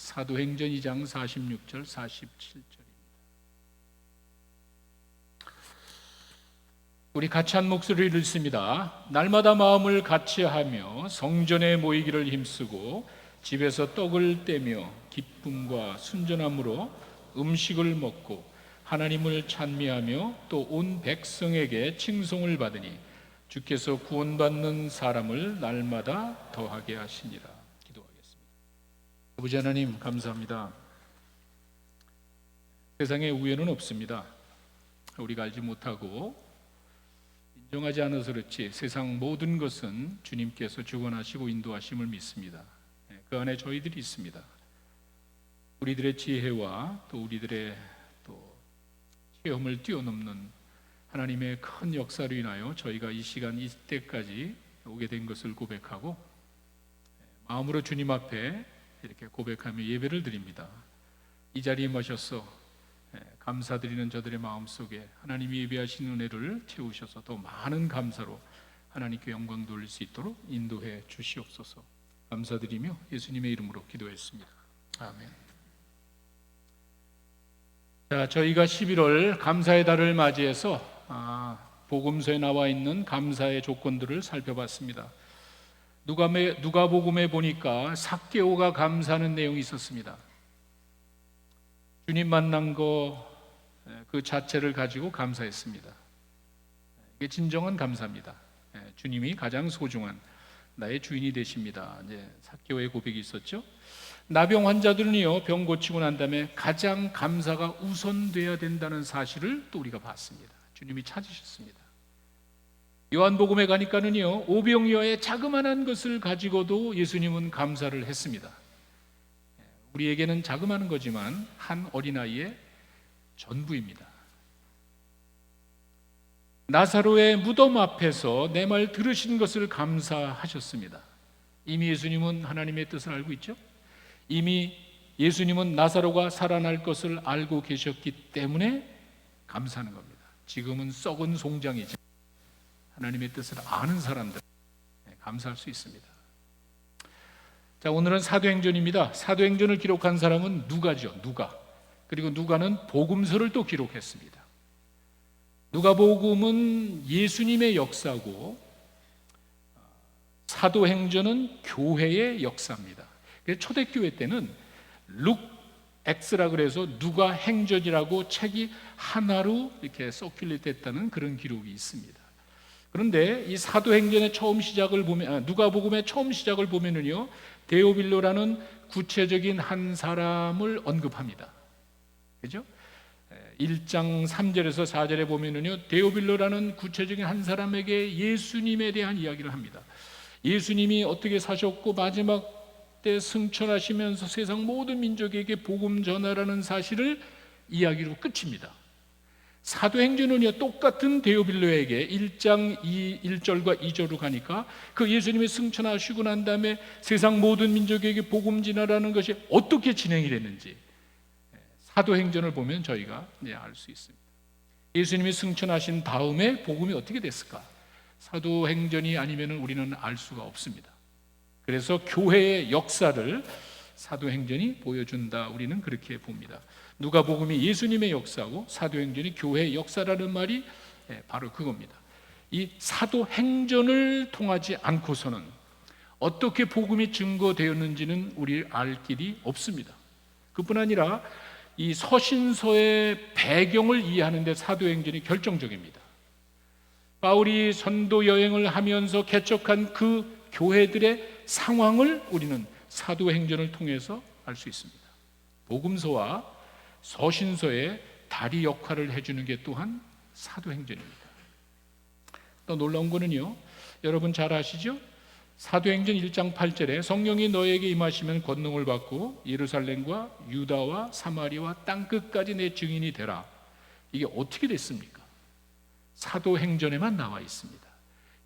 사도행전 2장 46절 47절입니다. 우리 같이 한 목소리를 읽습니다. 날마다 마음을 같이하며 성전에 모이기를 힘쓰고 집에서 떡을 떼며 기쁨과 순전함으로 음식을 먹고 하나님을 찬미하며 또 온 백성에게 칭송을 받으니 주께서 구원받는 사람을 날마다 더하게 하시니라. 기도하겠습니다. 아버지 하나님, 감사합니다. 세상에 우연은 없습니다. 우리가 알지 못하고 인정하지 않아서 그렇지 세상 모든 것은 주님께서 주관하시고 인도하심을 믿습니다. 그 안에 저희들이 있습니다. 우리들의 지혜와 또 우리들의 또 체험을 뛰어넘는 하나님의 큰 역사로 인하여 저희가 이 시간 이때까지 오게 된 것을 고백하고 마음으로 주님 앞에 이렇게 고백하며 예배를 드립니다. 이 자리에 모셔서 감사드리는 저들의 마음속에 하나님이 예배하신 은혜를 채우셔서 더 많은 감사로 하나님께 영광 돌릴 수 있도록 인도해 주시옵소서. 감사드리며 예수님의 이름으로 기도했습니다. 아멘. 자, 저희가 11월 감사의 달을 맞이해서 복음서에 나와 있는 감사의 조건들을 살펴봤습니다. 누가복음에 보니까 삭개오가 감사하는 내용이 있었습니다. 주님 만난 거 그 자체를 가지고 감사했습니다. 이게 진정한 감사입니다. 주님이 가장 소중한 나의 주인이 되십니다. 이제 삭개오의 고백이 있었죠. 나병 환자들은요, 병 고치고 난 다음에 가장 감사가 우선돼야 된다는 사실을 또 우리가 봤습니다. 주님이 찾으셨습니다. 요한복음에 가니까는요, 오병이어의 자그마한 것을 가지고도 예수님은 감사를 했습니다. 우리에게는 자그마한 거지만 한 어린아이의 전부입니다. 나사로의 무덤 앞에서 내 말 들으신 것을 감사하셨습니다. 이미 예수님은 하나님의 뜻을 알고 있죠. 이미 예수님은 나사로가 살아날 것을 알고 계셨기 때문에 감사하는 겁니다. 지금은 썩은 송장이지 하나님의 뜻을 아는 사람들 감사할 수 있습니다. 자, 오늘은 사도행전입니다. 사도행전을 기록한 사람은 누가죠. 누가. 그리고 누가는 복음서를 또 기록했습니다. 누가복음은 예수님의 역사고 사도행전은 교회의 역사입니다. 그래서 초대교회 때는 룩엑스라 그래서 누가 행전이라고 책이 하나로 이렇게 서큘레이트했다는 그런 기록이 있습니다. 그런데 이 사도행전의 처음 시작을 보면 누가복음의 처음 시작을 보면은요, 데오빌로라는 구체적인 한 사람을 언급합니다. 그죠? 1장 3절에서 4절에 보면은요, 데오빌로라는 구체적인 한 사람에게 예수님에 대한 이야기를 합니다. 예수님이 어떻게 사셨고 마지막 때 승천하시면서 세상 모든 민족에게 복음 전하라는 사실을 이야기로 끝입니다. 사도행전은요, 똑같은 데오빌로에게 1장 1절과 2절로 가니까 그 예수님이 승천하시고 난 다음에 세상 모든 민족에게 복음 전하라는 것이 어떻게 진행이 됐는지 사도행전을 보면 저희가 알 수 있습니다. 예수님이 승천하신 다음에 복음이 어떻게 됐을까? 사도행전이 아니면 우리는 알 수가 없습니다. 그래서 교회의 역사를 사도행전이 보여준다, 우리는 그렇게 봅니다. 누가복음이 예수님의 역사고 사도행전이 교회의 역사라는 말이 바로 그겁니다. 이 사도행전을 통하지 않고서는 어떻게 복음이 증거되었는지는 우리 알 길이 없습니다. 그뿐 아니라 이 서신서의 배경을 이해하는 데 사도행전이 결정적입니다. 바울이 선도 여행을 하면서 개척한 그 교회들의 상황을 우리는 사도행전을 통해서 알 수 있습니다. 복음서와 서신서의 다리 역할을 해주는 게 또한 사도행전입니다. 또 놀라운 거는요, 여러분 잘 아시죠? 사도행전 1장 8절에 성령이 너에게 임하시면 권능을 받고 예루살렘과 유다와 사마리아와 땅끝까지 내 증인이 되라. 이게 어떻게 됐습니까? 사도행전에만 나와 있습니다.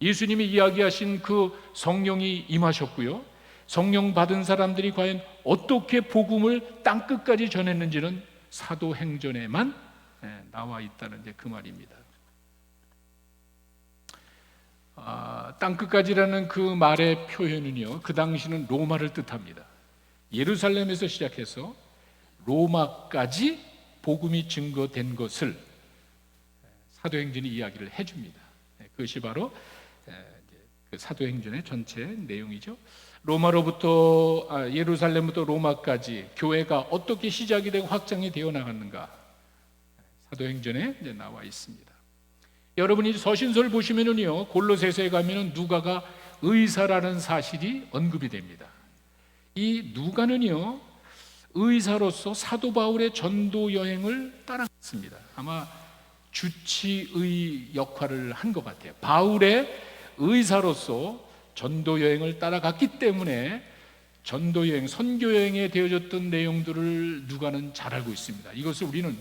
예수님이 이야기하신 그 성령이 임하셨고요, 성령 받은 사람들이 과연 어떻게 복음을 땅끝까지 전했는지는 사도행전에만 나와 있다는 그 말입니다. 땅끝까지라는 그 말의 표현은요, 그 당시는 로마를 뜻합니다. 예루살렘에서 시작해서 로마까지 복음이 증거된 것을 사도행전이 이야기를 해줍니다. 그것이 바로 그 사도행전의 전체 내용이죠. 예루살렘부터 로마까지 교회가 어떻게 시작이 되고 확장이 되어 나갔는가, 사도행전에 이제 나와 있습니다. 여러분이 서신서를 보시면은요, 골로새서에 가면은 누가가 의사라는 사실이 언급이 됩니다. 이 누가는요, 의사로서 사도 바울의 전도 여행을 따라갔습니다. 아마 주치의 역할을 한 것 같아요. 바울의 의사로서 전도 여행을 따라갔기 때문에 전도 여행, 선교 여행에 되어졌던 내용들을 누가는 잘 알고 있습니다. 이것을 우리는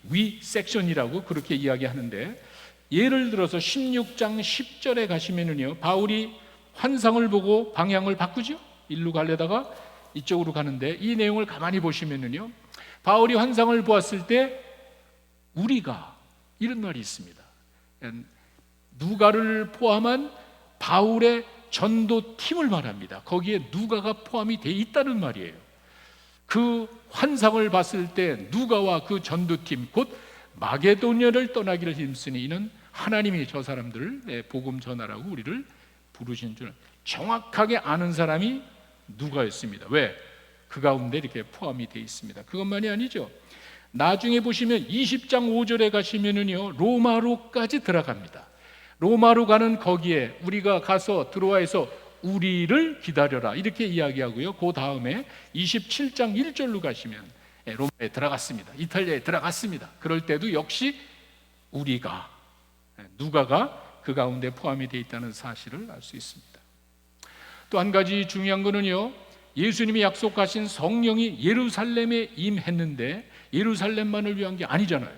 위 섹션이라고 그렇게 이야기하는데, 예를 들어서 16장 10절에 가시면은요, 바울이 환상을 보고 방향을 바꾸죠. 일로 가려다가 이쪽으로 가는데, 이 내용을 가만히 보시면은요, 바울이 환상을 보았을 때 우리가, 이런 말이 있습니다. 누가를 포함한 바울의 전도팀을 말합니다. 거기에 누가가 포함이 되어 있다는 말이에요. 그 환상을 봤을 때 누가와 그 전도팀, 곧 마게도냐를 떠나기를 힘쓰니 이는 하나님이 저 사람들을 복음 전하라고 우리를 부르신 줄 정확하게 아는 사람이 누가였습니다. 왜? 그 가운데 이렇게 포함이 되어 있습니다. 그것만이 아니죠. 나중에 보시면 20장 5절에 가시면은요, 로마로까지 들어갑니다. 로마로 가는 거기에 우리가 가서 들어와서 우리를 기다려라, 이렇게 이야기하고요. 그 다음에 27장 1절로 가시면 로마에 들어갔습니다. 이탈리아에 들어갔습니다. 그럴 때도 역시 우리가, 누가가 그 가운데 포함이 되어 있다는 사실을 알 수 있습니다. 또 한 가지 중요한 거는요, 예수님이 약속하신 성령이 예루살렘에 임했는데 예루살렘만을 위한 게 아니잖아요.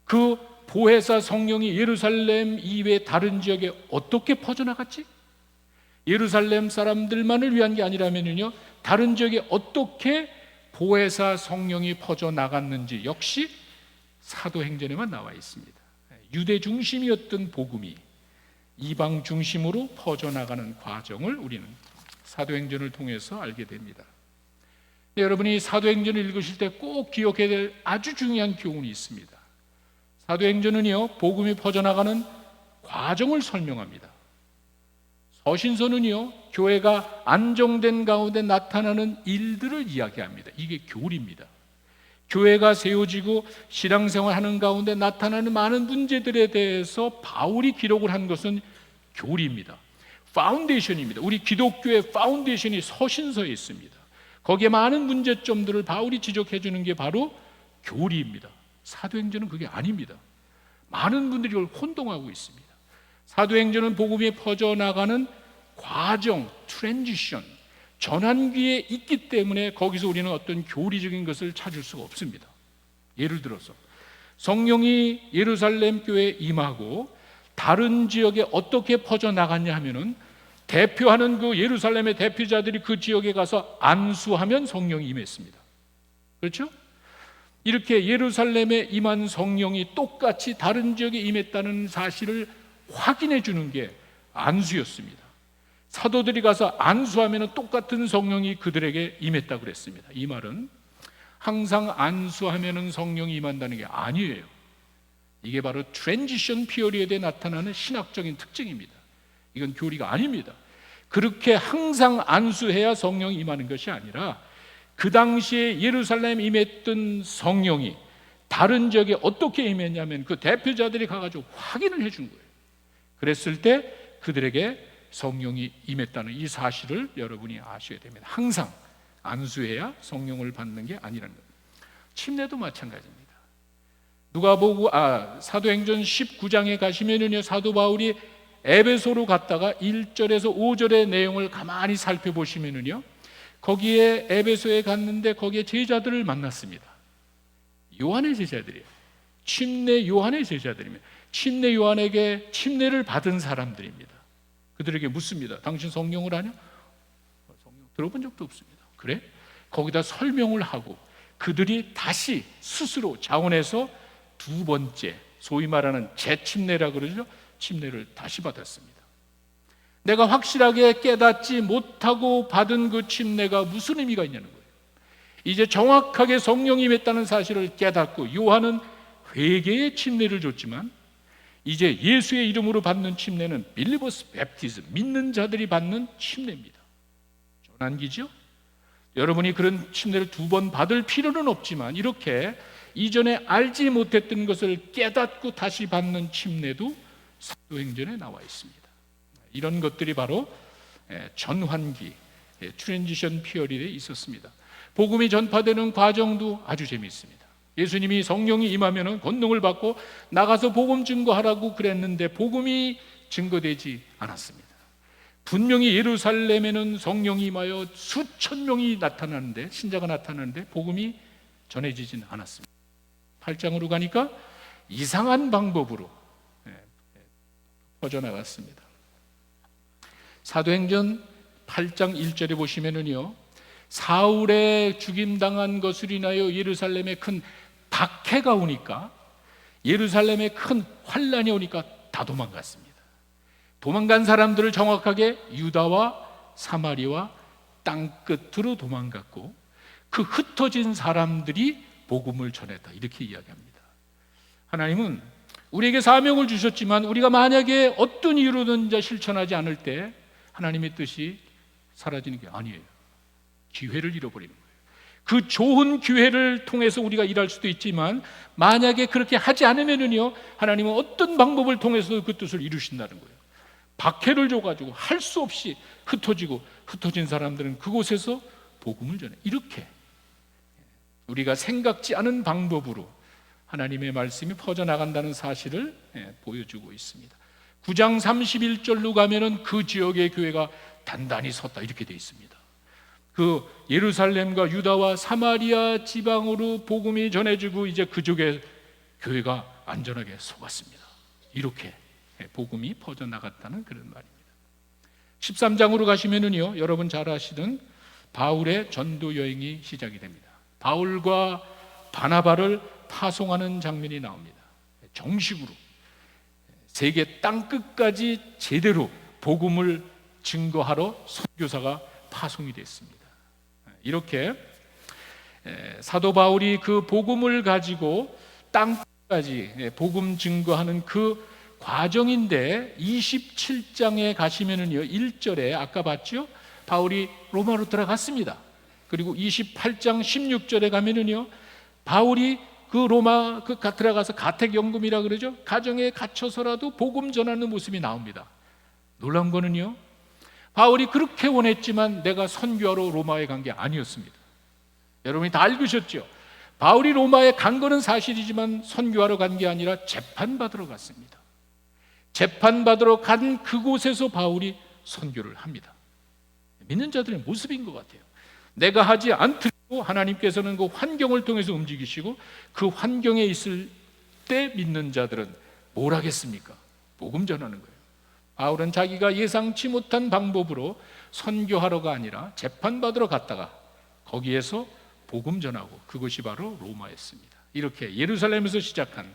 그 보혜사 성령이 예루살렘 이외 다른 지역에 어떻게 퍼져나갔지? 예루살렘 사람들만을 위한 게 아니라면요, 다른 지역에 어떻게 보혜사 성령이 퍼져나갔는지 역시 사도행전에만 나와 있습니다. 유대 중심이었던 복음이 이방 중심으로 퍼져나가는 과정을 우리는 사도행전을 통해서 알게 됩니다. 여러분이 사도행전을 읽으실 때 꼭 기억해야 될 아주 중요한 교훈이 있습니다. 사도행전은요, 복음이 퍼져나가는 과정을 설명합니다. 서신서는요, 교회가 안정된 가운데 나타나는 일들을 이야기합니다. 이게 교리입니다. 교회가 세워지고 신앙생활하는 가운데 나타나는 많은 문제들에 대해서 바울이 기록을 한 것은 교리입니다. 파운데이션입니다. 우리 기독교의 파운데이션이 서신서에 있습니다. 거기에 많은 문제점들을 바울이 지적해 주는 게 바로 교리입니다. 사도행전은 그게 아닙니다. 많은 분들이 이걸 혼동하고 있습니다. 사도행전은 복음이 퍼져나가는 과정, 트랜지션, 전환기에 있기 때문에 거기서 우리는 어떤 교리적인 것을 찾을 수가 없습니다. 예를 들어서 성령이 예루살렘 교회에 임하고 다른 지역에 어떻게 퍼져나갔냐 하면은, 대표하는 그 예루살렘의 대표자들이 그 지역에 가서 안수하면 성령이 임했습니다. 그렇죠? 이렇게 예루살렘에 임한 성령이 똑같이 다른 지역에 임했다는 사실을 확인해 주는 게 안수였습니다. 사도들이 가서 안수하면 똑같은 성령이 그들에게 임했다고 그랬습니다. 이 말은 항상 안수하면 성령이 임한다는 게 아니에요. 이게 바로 트랜지션 피어리드에 나타나는 신학적인 특징입니다. 이건 교리가 아닙니다. 그렇게 항상 안수해야 성령이 임하는 것이 아니라, 그 당시에 예루살렘에 임했던 성령이 다른 지역에 어떻게 임했냐면 그 대표자들이 가가지고 확인을 해준 거예요. 그랬을 때 그들에게 성령이 임했다는 이 사실을 여러분이 아셔야 됩니다. 항상 안수해야 성령을 받는 게 아니라는 겁니다. 침례도 마찬가지입니다. 사도행전 19장에 가시면은요, 사도 바울이 에베소로 갔다가 1절에서 5절의 내용을 가만히 살펴보시면은요, 거기에 에베소에 갔는데 거기에 제자들을 만났습니다. 요한의 제자들이에요. 침례 요한의 제자들입니다. 침례 요한에게 침례를 받은 사람들입니다. 그들에게 묻습니다. 당신 성령을 아냐? 성령 들어본 적도 없습니다. 그래? 거기다 설명을 하고 그들이 다시 스스로 자원해서 두 번째, 소위 말하는 재침례라 그러죠. 침례를 다시 받았습니다. 내가 확실하게 깨닫지 못하고 받은 그 침례가 무슨 의미가 있냐는 거예요. 이제 정확하게 성령이 임했다는 사실을 깨닫고 요한은 회개의 침례를 줬지만 이제 예수의 이름으로 받는 침례는 빌리버스 bəp티즘, 믿는 자들이 받는 침례입니다. 전환기죠? 여러분이 그런 침례를 2번 받을 필요는 없지만 이렇게 이전에 알지 못했던 것을 깨닫고 다시 받는 침례도 사도행전에 나와 있습니다. 이런 것들이 바로 전환기, 트랜지션 피어리드에 있었습니다. 복음이 전파되는 과정도 아주 재미있습니다. 예수님이 성령이 임하면 권능을 받고 나가서 복음 증거하라고 그랬는데 복음이 증거되지 않았습니다. 분명히 예루살렘에는 성령이 임하여 수천 명이 나타나는데, 신자가 나타나는데 복음이 전해지진 않았습니다. 8장으로 가니까 이상한 방법으로 퍼져나갔습니다. 사도행전 8장 1절에 보시면은요, 사울의 죽임당한 것을 인하여 예루살렘에 큰 박해가 오니까, 예루살렘에 큰 환란이 오니까 다 도망갔습니다. 도망간 사람들을 정확하게 유다와 사마리와 땅끝으로 도망갔고 그 흩어진 사람들이 복음을 전했다, 이렇게 이야기합니다. 하나님은 우리에게 사명을 주셨지만 우리가 만약에 어떤 이유로든 실천하지 않을 때 하나님의 뜻이 사라지는 게 아니에요. 기회를 잃어버리는 거예요. 그 좋은 기회를 통해서 우리가 일할 수도 있지만 만약에 그렇게 하지 않으면은요, 하나님은 어떤 방법을 통해서 그 뜻을 이루신다는 거예요. 박해를 줘가지고 할 수 없이 흩어진 사람들은 그곳에서 복음을 전해. 이렇게 우리가 생각지 않은 방법으로 하나님의 말씀이 퍼져나간다는 사실을 보여주고 있습니다. 9장 31절로 가면은 그 지역의 교회가 단단히 섰다, 이렇게 되어 있습니다. 그 예루살렘과 유다와 사마리아 지방으로 복음이 전해지고 이제 그쪽에 교회가 안전하게 속았습니다. 이렇게 복음이 퍼져나갔다는 그런 말입니다. 13장으로 가시면은요, 여러분 잘 아시던 바울의 전도 여행이 시작이 됩니다. 바울과 바나바를 파송하는 장면이 나옵니다. 정식으로 세계 땅끝까지 제대로 복음을 증거하러 선교사가 파송이 됐습니다. 이렇게 사도 바울이 그 복음을 가지고 땅끝까지 복음 증거하는 그 과정인데, 27장에 가시면은요, 1절에 아까 봤죠? 바울이 로마로 들어갔습니다. 그리고 28장 16절에 가면은요, 바울이 그 로마 들어가서 가택연금이라 그러죠? 가정에 갇혀서라도 복음 전하는 모습이 나옵니다. 놀라운 거는요, 바울이 그렇게 원했지만 내가 선교하러 로마에 간 게 아니었습니다. 여러분이 다 읽으셨죠? 바울이 로마에 간 거는 사실이지만 선교하러 간 게 아니라 재판받으러 갔습니다. 재판받으러 간 그곳에서 바울이 선교를 합니다. 믿는 자들의 모습인 것 같아요. 내가 하지 않더라도 하나님께서는 그 환경을 통해서 움직이시고 그 환경에 있을 때 믿는 자들은 뭘 하겠습니까? 복음 전하는 거예요. 바울은 자기가 예상치 못한 방법으로 선교하러가 아니라 재판받으러 갔다가 거기에서 복음 전하고, 그것이 바로 로마였습니다. 이렇게 예루살렘에서 시작한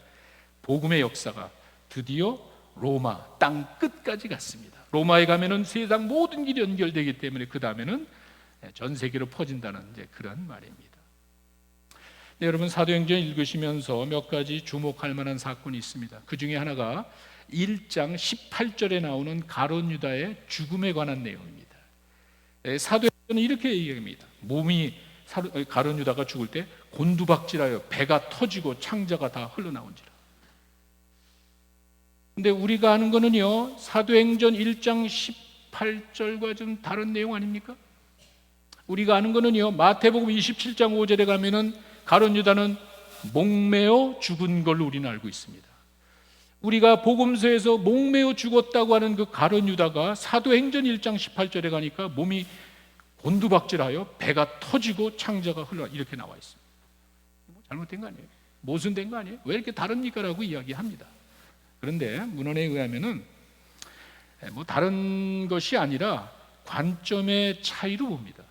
복음의 역사가 드디어 로마 땅 끝까지 갔습니다. 로마에 가면은 세상 모든 길이 연결되기 때문에 그 다음에는 전 세계로 퍼진다는 그런 말입니다. 네, 여러분 사도행전 읽으시면서 몇 가지 주목할 만한 사건이 있습니다. 그 중에 하나가 1장 18절에 나오는 가룟 유다의 죽음에 관한 내용입니다. 사도행전은 이렇게 얘기합니다. 몸이 가룟 유다가 죽을 때 곤두박질하여 배가 터지고 창자가 다 흘러나온지라. 근데 우리가 아는 거는요, 사도행전 1장 18절과 좀 다른 내용 아닙니까? 우리가 아는 거는요, 마태복음 27장 5절에 가면은 가룟 유다는 목매어 죽은 걸로 우리는 알고 있습니다. 우리가 복음서에서 목매어 죽었다고 하는 그 가룟 유다가 사도행전 1장 18절에 가니까 몸이 곤두박질하여 배가 터지고 창자가 흘러, 이렇게 나와 있습니다. 잘못된 거 아니에요? 모순된 거 아니에요? 왜 이렇게 다릅니까? 라고 이야기합니다. 그런데 문헌에 의하면은 다른 것이 아니라 관점의 차이로 봅니다.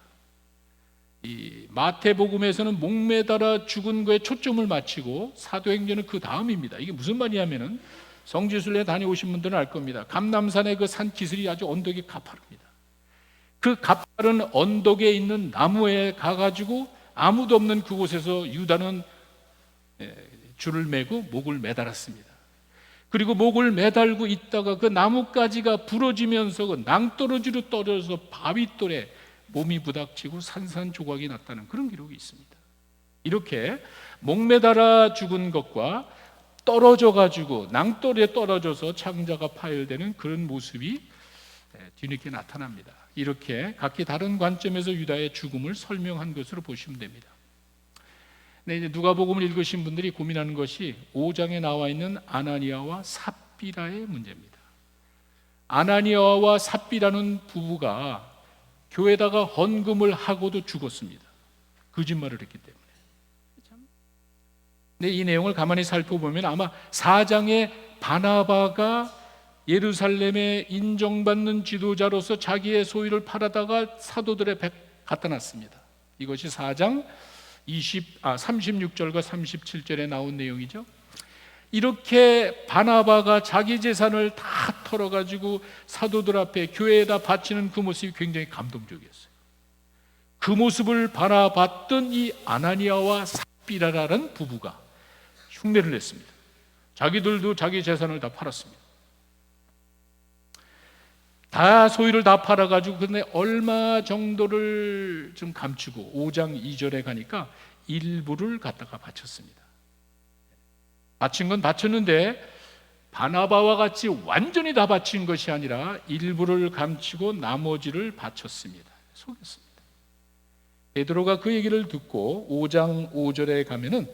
이 마태복음에서는 목매달아 죽은 거에 초점을 맞추고 사도행전은 그 다음입니다. 이게 무슨 말이냐면은 성지순례 다녀오신 분들은 알 겁니다. 감람산의 그 산 기슭이 아주 언덕이 가파릅니다. 그 가파른 언덕에 있는 나무에 가가지고 아무도 없는 그곳에서 유다는 줄을 매고 목을 매달았습니다. 그리고 목을 매달고 있다가 그 나뭇가지가 부러지면서 그 낭떠러지로 떨어져서 바위돌에 몸이 부닥치고 산산조각이 났다는 그런 기록이 있습니다. 이렇게 목 매달아 죽은 것과 떨어져 가지고 낭떠러지에 떨어져서 창자가 파열되는 그런 모습이 뒤늦게 나타납니다. 이렇게 각기 다른 관점에서 유다의 죽음을 설명한 것으로 보시면 됩니다. 네, 이제 누가복음을 읽으신 분들이 고민하는 것이 5장에 나와 있는 아나니아와 삽비라의 문제입니다. 아나니아와 삽비라는 부부가 교회에다가 헌금을 하고도 죽었습니다. 거짓말을 했기 때문에. 네, 이 내용을 가만히 살펴보면 아마 4장에 바나바가 예루살렘에 인정받는 지도자로서 자기의 소유를 팔아다가 사도들의 백 갖다 놨습니다. 이것이 4장 36절과 37절에 나온 내용이죠. 이렇게 바나바가 자기 재산을 다 털어가지고 사도들 앞에 교회에다 바치는 그 모습이 굉장히 감동적이었어요. 그 모습을 바라봤던 이 아나니아와 삽비라라는 부부가 흉내를 냈습니다. 자기들도 자기 재산을 다 팔았습니다. 다 소유를 다 팔아가지고 근데 얼마 정도를 좀 감추고 5장 2절에 가니까 일부를 갖다가 바쳤습니다. 바친 건 바쳤는데 바나바와 같이 완전히 다 바친 것이 아니라 일부를 감추고 나머지를 바쳤습니다. 속였습니다. 베드로가 그 얘기를 듣고 5장 5절에 가면은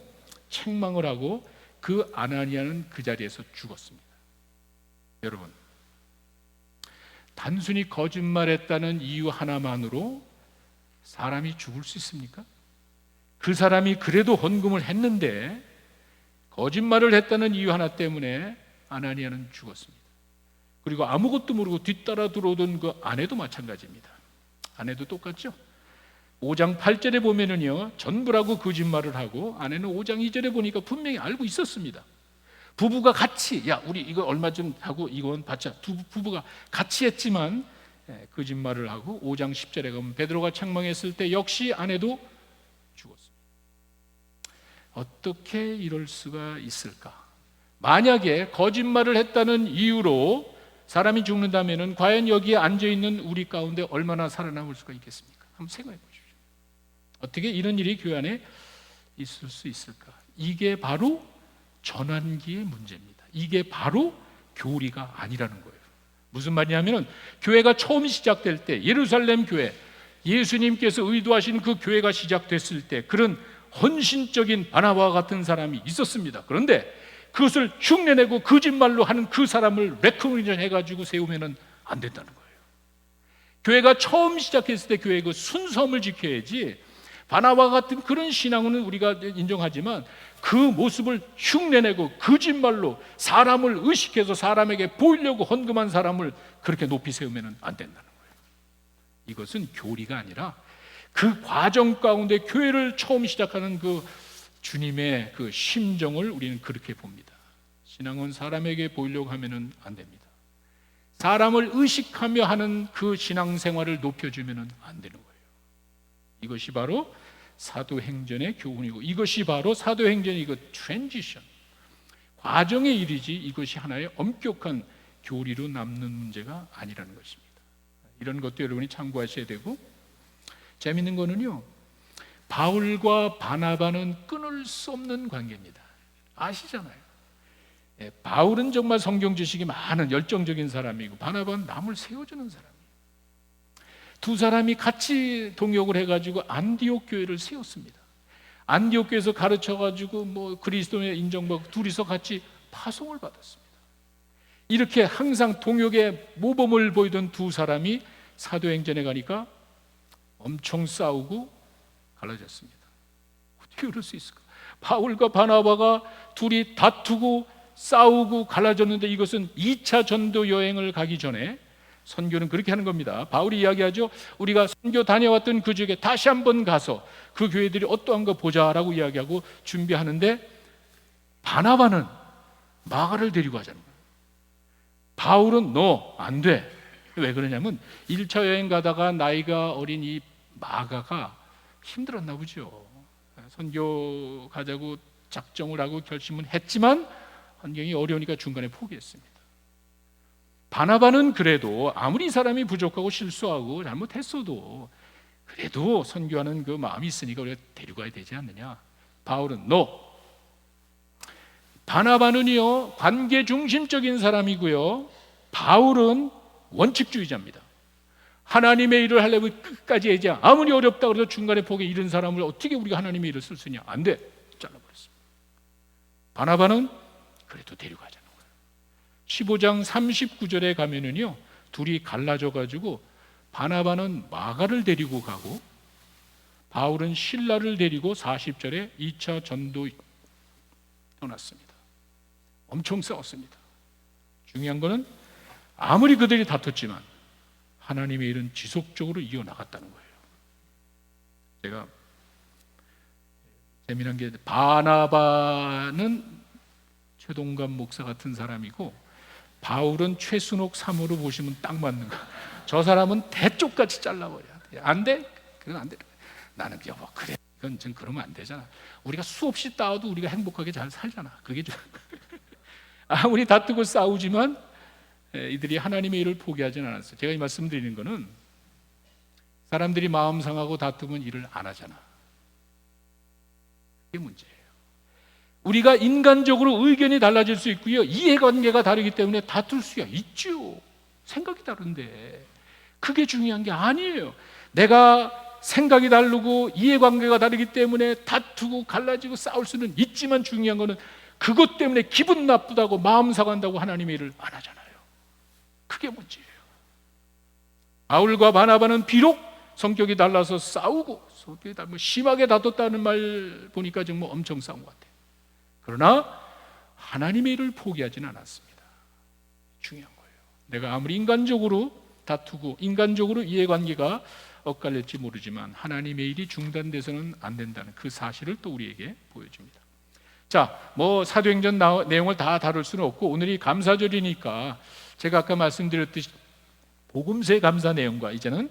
책망을 하고 그 아나니아는 그 자리에서 죽었습니다. 여러분, 단순히 거짓말했다는 이유 하나만으로 사람이 죽을 수 있습니까? 그 사람이 그래도 헌금을 했는데 거짓말을 했다는 이유 하나 때문에 아나니아는 죽었습니다. 그리고 아무것도 모르고 뒤따라 들어오던 그 아내도 마찬가지입니다. 아내도 똑같죠? 5장 8절에 보면은요, 전부라고 거짓말을 하고 아내는 5장 2절에 보니까 분명히 알고 있었습니다. 부부가 같이 우리 이거 얼마 좀 하고 이건 받자. 부부가 같이 했지만 거짓말을 하고 5장 10절에 가면 베드로가 책망했을 때 역시 아내도 죽었습니다. 어떻게 이럴 수가 있을까? 만약에 거짓말을 했다는 이유로 사람이 죽는다면은 과연 여기에 앉아 있는 우리 가운데 얼마나 살아남을 수가 있겠습니까? 한번 생각해 보십시오. 어떻게 이런 일이 교회 안에 있을 수 있을까? 이게 바로 전환기의 문제입니다. 이게 바로 교리가 아니라는 거예요. 무슨 말이냐면은 교회가 처음 시작될 때 예루살렘 교회, 예수님께서 의도하신 그 교회가 시작됐을 때 그런 헌신적인 바나바와 같은 사람이 있었습니다. 그런데 그것을 흉내내고 거짓말로 하는 그 사람을 레코니션 해가지고 세우면은 안 된다는 거예요. 교회가 처음 시작했을 때 교회의 그 순서를 지켜야지, 바나바와 같은 그런 신앙은 우리가 인정하지만 그 모습을 흉내내고 거짓말로 사람을 의식해서 사람에게 보이려고 헌금한 사람을 그렇게 높이 세우면 안 된다는 거예요. 이것은 교리가 아니라 그 과정 가운데 교회를 처음 시작하는 그 주님의 그 심정을 우리는 그렇게 봅니다. 신앙은 사람에게 보이려고 하면 안 됩니다. 사람을 의식하며 하는 그 신앙생활을 높여주면 안 되는 거예요. 이것이 바로 사도행전의 교훈이고, 이것이 바로 사도행전의 그 트랜지션, 과정의 일이지 이것이 하나의 엄격한 교리로 남는 문제가 아니라는 것입니다. 이런 것도 여러분이 참고하셔야 되고, 재밌는 거는요, 바울과 바나바는 끊을 수 없는 관계입니다. 아시잖아요. 바울은 정말 성경 지식이 많은 열정적인 사람이고 바나바는 남을 세워주는 사람이에요. 두 사람이 같이 동역을 해가지고 안디옥 교회를 세웠습니다. 안디옥 교회에서 가르쳐가지고 그리스도의 인정받고 둘이서 같이 파송을 받았습니다. 이렇게 항상 동역의 모범을 보이던 두 사람이 사도행전에 가니까 엄청 싸우고 갈라졌습니다. 어떻게 그럴 수 있을까? 바울과 바나바가 둘이 다투고 싸우고 갈라졌는데 이것은 2차 전도 여행을 가기 전에 선교는 그렇게 하는 겁니다. 바울이 이야기하죠. 우리가 선교 다녀왔던 그 지역에 다시 한번 가서 그 교회들이 어떠한가 보자라고 이야기하고 준비하는데 바나바는 마가를 데리고 가자는 거예요. 바울은 너 안 돼. 왜 그러냐면 1차 여행 가다가 나이가 어린 이 마가가 힘들었나 보죠. 선교 가자고 작정을 하고 결심은 했지만 환경이 어려우니까 중간에 포기했습니다. 바나바는 그래도 아무리 사람이 부족하고 실수하고 잘못했어도 그래도 선교하는 그 마음이 있으니까 우리가 데려가야 되지 않느냐. 바울은 no. 바나바는요 관계 중심적인 사람이고요, 바울은 원칙주의자입니다. 하나님의 일을 하려면 끝까지 해야지. 아무리 어렵다 그래도 중간에 포기, 이런 사람을 어떻게 우리가 하나님의 일을 쓸 수 있냐? 안 돼. 잘라버렸습니다. 바나바는 그래도 데려가자는 거예요. 15장 39절에 가면은요 둘이 갈라져 가지고 바나바는 마가를 데리고 가고 바울은 실라를 데리고 40절에 2차 전도 떠났습니다. 엄청 싸웠습니다. 중요한 거는 아무리 그들이 다퉜지만 하나님의 일은 지속적으로 이어나갔다는 거예요. 제가 재미난 게 바나바는 최동감 목사 같은 사람이고 바울은 최순옥 사모로 보시면 딱 맞는 거야. 저 사람은 대쪽같이 잘라버려야 돼. 안 돼? 그건 안 돼. 나는 여보 그래, 이건 좀 그러면 안 되잖아. 우리가 수없이 싸워도 우리가 행복하게 잘 살잖아. 그게 좀 아무리 다투고 싸우지만 이들이 하나님의 일을 포기하지는 않았어요. 제가 이 말씀드리는 거는 사람들이 마음 상하고 다투면 일을 안 하잖아. 그게 문제예요. 우리가 인간적으로 의견이 달라질 수 있고요, 이해관계가 다르기 때문에 다툴 수가 있죠. 생각이 다른데 그게 중요한 게 아니에요. 내가 생각이 다르고 이해관계가 다르기 때문에 다투고 갈라지고 싸울 수는 있지만 중요한 거는 그것 때문에 기분 나쁘다고 마음 상한다고 하나님의 일을 안 하잖아요. 그게 문제예요. 바울과 바나바는 비록 성격이 달라서 싸우고 성격이 심하게 다퉜다는 말 보니까 정말 엄청 싸운 것 같아요. 그러나 하나님의 일을 포기하지는 않았습니다. 중요한 거예요. 내가 아무리 인간적으로 다투고 인간적으로 이해관계가 엇갈릴지 모르지만 하나님의 일이 중단돼서는 안 된다는 그 사실을 또 우리에게 보여줍니다. 자, 뭐 사도행전 내용을 다 다룰 수는 없고 오늘이 감사절이니까 제가 아까 말씀드렸듯이 복음서의 감사 내용과 이제는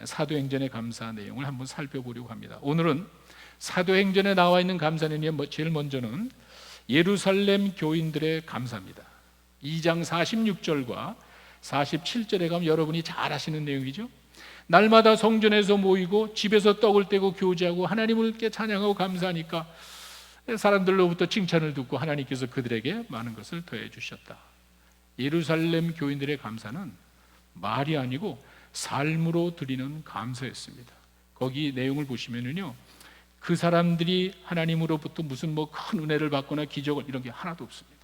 사도행전의 감사 내용을 한번 살펴보려고 합니다. 오늘은 사도행전에 나와 있는 감사 내용이 제일 먼저는 예루살렘 교인들의 감사입니다. 2장 46절과 47절에 가면 여러분이 잘 아시는 내용이죠. 날마다 성전에서 모이고 집에서 떡을 떼고 교제하고 하나님을 찬양하고 감사하니까 사람들로부터 칭찬을 듣고 하나님께서 그들에게 많은 것을 더해 주셨다. 예루살렘 교인들의 감사는 말이 아니고 삶으로 드리는 감사였습니다. 거기 내용을 보시면은요, 그 사람들이 하나님으로부터 무슨 큰 은혜를 받거나 기적을 이런 게 하나도 없습니다.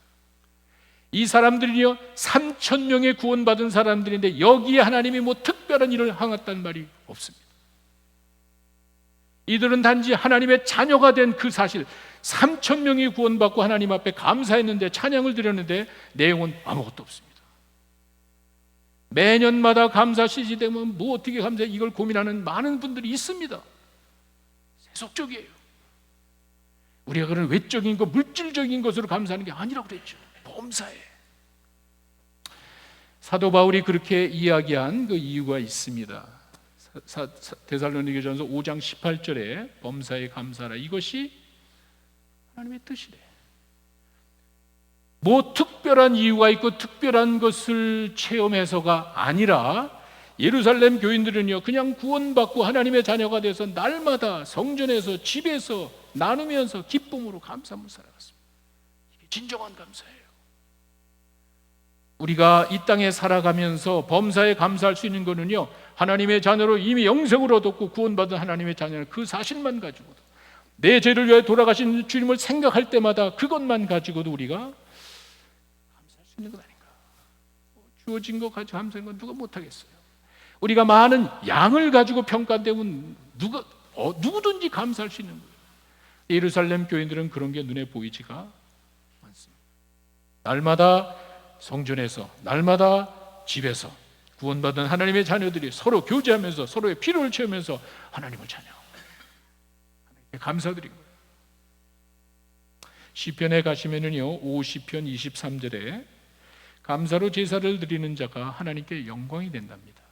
이 사람들이요 3,000명의 구원받은 사람들인데 여기에 하나님이 특별한 일을 행했다는 말이 없습니다. 이들은 단지 하나님의 자녀가 된 그 사실, 3,000명이 구원받고 하나님 앞에 감사했는데 찬양을 드렸는데 내용은 아무것도 없습니다. 매년마다 감사 시즌 되면 뭐 어떻게 감사해, 이걸 고민하는 많은 분들이 있습니다. 세속적이에요. 우리가 그런 외적인 것, 물질적인 것으로 감사하는 게 아니라고 그랬죠. 범사에. 사도 바울이 그렇게 이야기한 그 이유가 있습니다. 데살로니가전서 5장 18절에 범사에 감사하라, 이것이 하나님의 뜻이래. 뭐 특별한 이유가 있고 특별한 것을 체험해서가 아니라 예루살렘 교인들은요 그냥 구원받고 하나님의 자녀가 돼서 날마다 성전에서 집에서 나누면서 기쁨으로 감사함을 살아갔습니다. 이게 진정한 감사예요. 우리가 이 땅에 살아가면서 범사에 감사할 수 있는 것은요, 하나님의 자녀로 이미 영생을 얻었고 구원받은 하나님의 자녀는 그 사실만 가지고도, 내 죄를 위해 돌아가신 주님을 생각할 때마다 그것만 가지고도 우리가 감사할 수 있는 것 아닌가. 주어진 것 가지고 감사하는 건 누가 못하겠어요. 우리가 많은 양을 가지고 평가되면 누구든지 감사할 수 있는 거예요. 예루살렘 교인들은 그런 게 눈에 보이지가 않습니다. 날마다 성전에서, 날마다 집에서 구원받은 하나님의 자녀들이 서로 교제하면서 서로의 필요를 채우면서 하나님을 찬양하고 하나님께 감사드리고, 시편에 가시면은요 50편 23절에 감사로 제사를 드리는 자가 하나님께 영광이 된답니다.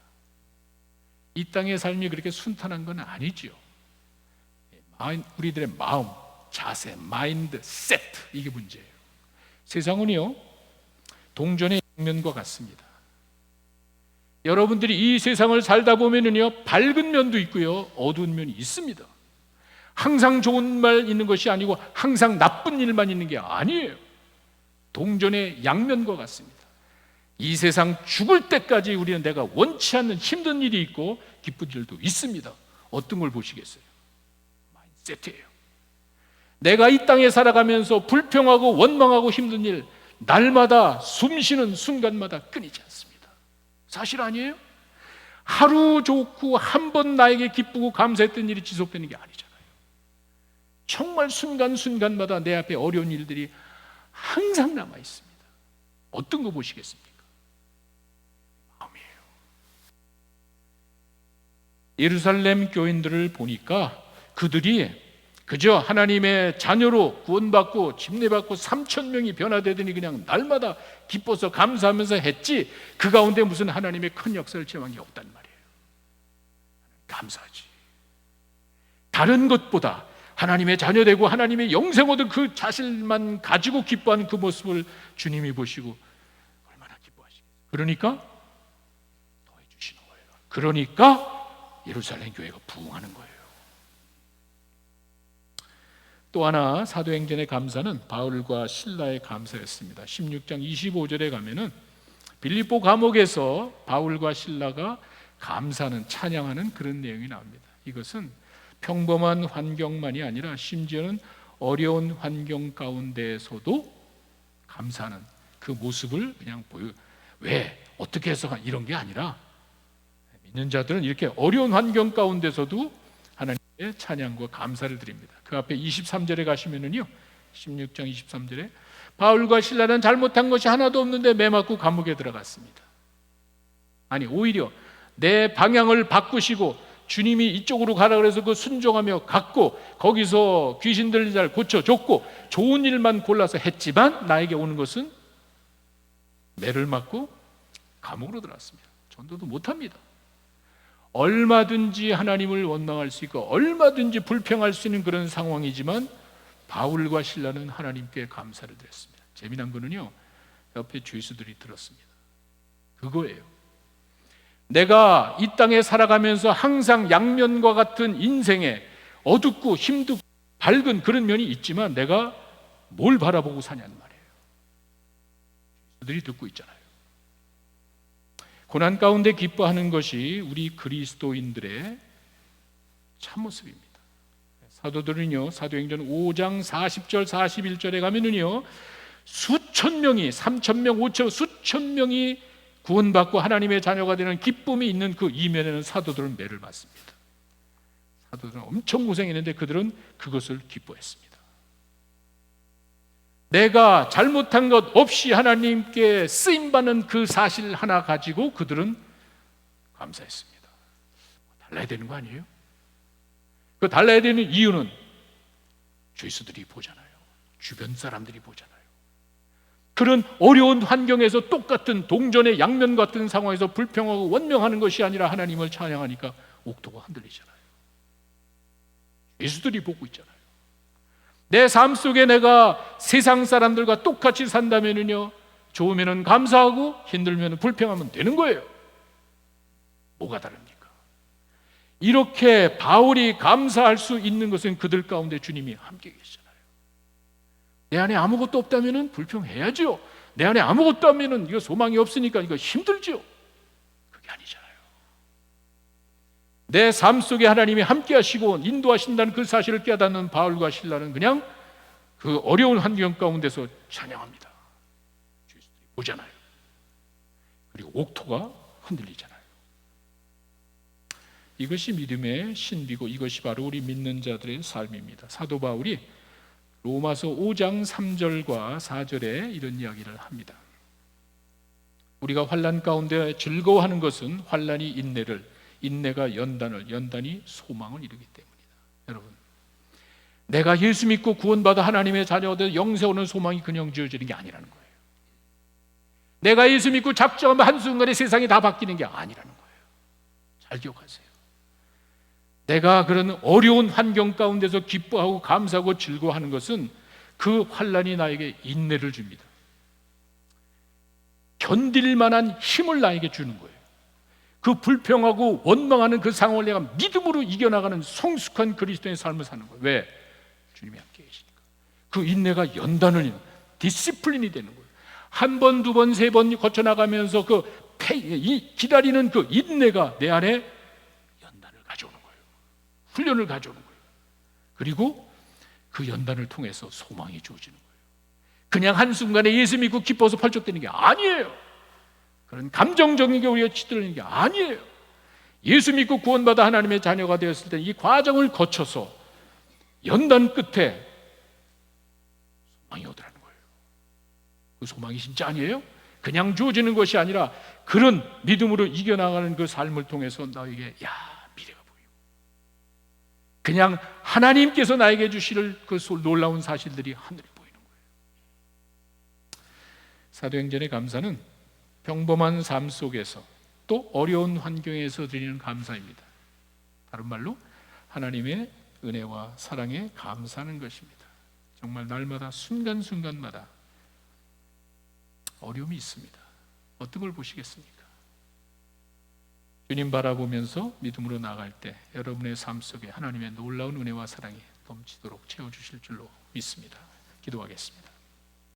이 땅의 삶이 그렇게 순탄한 건 아니지요. 우리들의 마음, 자세, 마인드, 세트, 이게 문제예요. 세상은요 동전의 양면과 같습니다. 여러분들이 이 세상을 살다 보면은요 밝은 면도 있고요 어두운 면이 있습니다. 항상 좋은 말 있는 것이 아니고 항상 나쁜 일만 있는 게 아니에요. 동전의 양면과 같습니다. 이 세상 죽을 때까지 우리는 내가 원치 않는 힘든 일이 있고 기쁜 일도 있습니다. 어떤 걸 보시겠어요? 마인드세트예요. 내가 이 땅에 살아가면서 불평하고 원망하고 힘든 일 날마다 숨쉬는 순간마다 끊이지 않습니다. 사실 아니에요? 하루 좋고 한 번 나에게 기쁘고 감사했던 일이 지속되는 게 아니잖아요. 정말 순간순간마다 내 앞에 어려운 일들이 항상 남아 있습니다. 어떤 거 보시겠습니까? 마음이에요. 예루살렘 교인들을 보니까 그들이 그저 하나님의 자녀로 구원받고 집례받고 3,000명이 변화되더니 그냥 날마다 기뻐서 감사하면서 했지 그 가운데 무슨 하나님의 큰 역사를 체험한 게 없단 말이에요. 감사하지. 다른 것보다 하나님의 자녀되고 하나님의 영생 얻은 그 자신만 가지고 기뻐하는 그 모습을 주님이 보시고 얼마나 기뻐하시겠어요. 그러니까 더해 주시는 거예요. 그러니까 예루살렘 교회가 부흥하는 거예요. 또 하나 사도행전의 감사는 바울과 실라의 감사였습니다. 16장 25절에 가면은 빌립보 감옥에서 바울과 실라가 감사하는 찬양하는 그런 내용이 나옵니다. 이것은 평범한 환경만이 아니라 심지어는 어려운 환경 가운데에서도 감사하는 그 모습을 그냥 왜 어떻게 해서 이런 게 아니라 믿는 자들은 이렇게 어려운 환경 가운데서도 하나님의 찬양과 감사를 드립니다. 그 앞에 23절에 가시면은요 16장 23절에 바울과 실라는 잘못한 것이 하나도 없는데 매맞고 감옥에 들어갔습니다. 아니 오히려 내 방향을 바꾸시고 주님이 이쪽으로 가라 그래서 그 순종하며 갔고 거기서 귀신들 잘 고쳐줬고 좋은 일만 골라서 했지만 나에게 오는 것은 매를 맞고 감옥으로 들어갔습니다. 전도도 못합니다. 얼마든지 하나님을 원망할 수 있고 얼마든지 불평할 수 있는 그런 상황이지만 바울과 실라는 하나님께 감사를 드렸습니다. 재미난 거는요 옆에 죄수들이 들었습니다. 그거예요. 내가 이 땅에 살아가면서 항상 양면과 같은 인생에 어둡고 힘들고 밝은 그런 면이 있지만 내가 뭘 바라보고 사냐는 말이에요. 죄수들이 듣고 있잖아요. 고난 가운데 기뻐하는 것이 우리 그리스도인들의 참모습입니다. 사도들은요 사도행전 5장 40절 41절에 가면은요 수천 명이 3,000명 5,000명 수천 명이 구원받고 하나님의 자녀가 되는 기쁨이 있는 그 이면에는 사도들은 매를 맞습니다. 사도들은 엄청 고생했는데 그들은 그것을 기뻐했습니다. 내가 잘못한 것 없이 하나님께 쓰임받는 그 사실 하나 가지고 그들은 감사했습니다. 달라야 되는 거 아니에요? 그 달라야 되는 이유는 죄수들이 보잖아요. 주변 사람들이 보잖아요. 그런 어려운 환경에서 똑같은 동전의 양면 같은 상황에서 불평하고 원명하는 것이 아니라 하나님을 찬양하니까 옥토가 흔들리잖아요. 죄수들이 보고 있잖아요. 내 삶 속에 내가 세상 사람들과 똑같이 산다면요 좋으면 감사하고 힘들면 불평하면 되는 거예요. 뭐가 다릅니까? 이렇게 바울이 감사할 수 있는 것은 그들 가운데 주님이 함께 계시잖아요. 내 안에 아무것도 없다면 불평해야죠. 내 안에 아무것도 없다면 이거 소망이 없으니까 이거 힘들죠. 그게 아니잖아요. 내 삶 속에 하나님이 함께 하시고 인도하신다는 그 사실을 깨닫는 바울과 실라는 그냥 그 어려운 환경 가운데서 찬양합니다. 죄수들이 보잖아요. 그리고 옥토가 흔들리잖아요. 이것이 믿음의 신비고 이것이 바로 우리 믿는 자들의 삶입니다. 사도 바울이 로마서 5장 3절과 4절에 이런 이야기를 합니다. 우리가 환난 가운데 즐거워하는 것은 환난이 인내를, 인내가 연단을, 연단이 소망을 이루기 때문이다. 여러분, 내가 예수 믿고 구원받아 하나님의 자녀가 되어 영생 오는 소망이 그냥 주어지는 게 아니라는 거예요. 내가 예수 믿고 작정하면 한순간에 세상이 다 바뀌는 게 아니라는 거예요. 잘 기억하세요. 내가 그런 어려운 환경 가운데서 기뻐하고 감사하고 즐거워하는 것은 그 환난이 나에게 인내를 줍니다. 견딜 만한 힘을 나에게 주는 거예요. 그 불평하고 원망하는 그 상황을 내가 믿음으로 이겨나가는 성숙한 그리스도의 삶을 사는 거예요. 왜? 주님이 함께 계시니까. 그 인내가 연단을, 디시플린이 되는 거예요. 한 번, 두 번, 세 번 거쳐나가면서 기다리는 그 인내가 내 안에 연단을 가져오는 거예요. 훈련을 가져오는 거예요. 그리고 그 연단을 통해서 소망이 주어지는 거예요. 그냥 한순간에 예수 믿고 기뻐서 펄쩍대는 게 아니에요. 그런 감정적인 게 우리가 치들리는 게 아니에요. 예수 믿고 구원받아 하나님의 자녀가 되었을 때 이 과정을 거쳐서 연단 끝에 소망이 오더라는 거예요. 그 소망이 진짜 아니에요? 그냥 주어지는 것이 아니라 그런 믿음으로 이겨나가는 그 삶을 통해서 너에게 미래가 보이고, 그냥 하나님께서 나에게 주실 그 놀라운 사실들이 하늘에 보이는 거예요. 사도행전의 감사는 평범한 삶 속에서 또 어려운 환경에서 드리는 감사입니다. 다른 말로 하나님의 은혜와 사랑에 감사하는 것입니다. 정말 날마다 순간순간마다 어려움이 있습니다. 어떤 걸 보시겠습니까? 주님 바라보면서 믿음으로 나아갈 때 여러분의 삶 속에 하나님의 놀라운 은혜와 사랑이 넘치도록 채워주실 줄로 믿습니다. 기도하겠습니다.